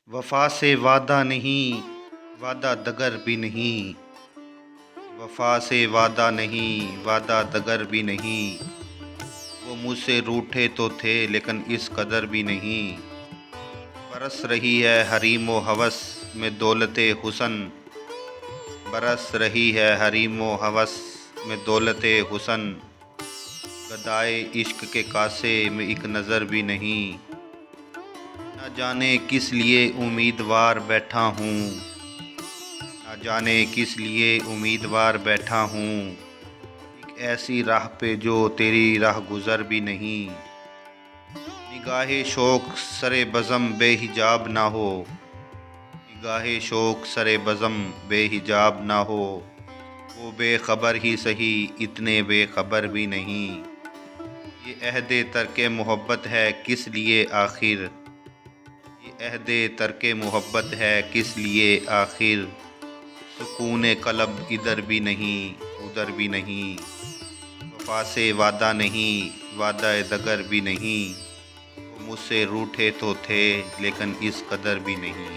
वफा से वादा नहीं, वादा दगर भी नहीं। वफा से वादा नहीं, वादा दगर भी नहीं। वो मुझसे रूठे तो थे लेकिन इस कदर भी नहीं। बरस रही है हरीम व हवस में दौलते हुसन। बरस रही है हरीम व हवस में दौलते हुसन। गदाए इश्क के कासे में एक नज़र भी नहीं। न जाने किस लिए उम्मीदवार बैठा हूँ। न जाने किस लिए उम्मीदवार बैठा हूँ। एक ऐसी राह पे जो तेरी राह गुज़र भी नहीं। निगाहे शौक़ सरे बज़म बेहिजाब ना हो। निगाहे शौक़ सरे बज़म बेहिजाब ना हो। वो बेखबर ही सही, इतने बेखबर भी नहीं। ये अहदे तर्के मोहब्बत है किस लिए आखिर। ये अहदे तर्के मोहब्बत है किस लिए आखिर। सुकून कलब इधर भी नहीं, उधर भी नहीं। वफा से वादा नहीं, वादा दगर भी नहीं। वो मुझसे रूठे तो थे लेकिन इस कदर भी नहीं।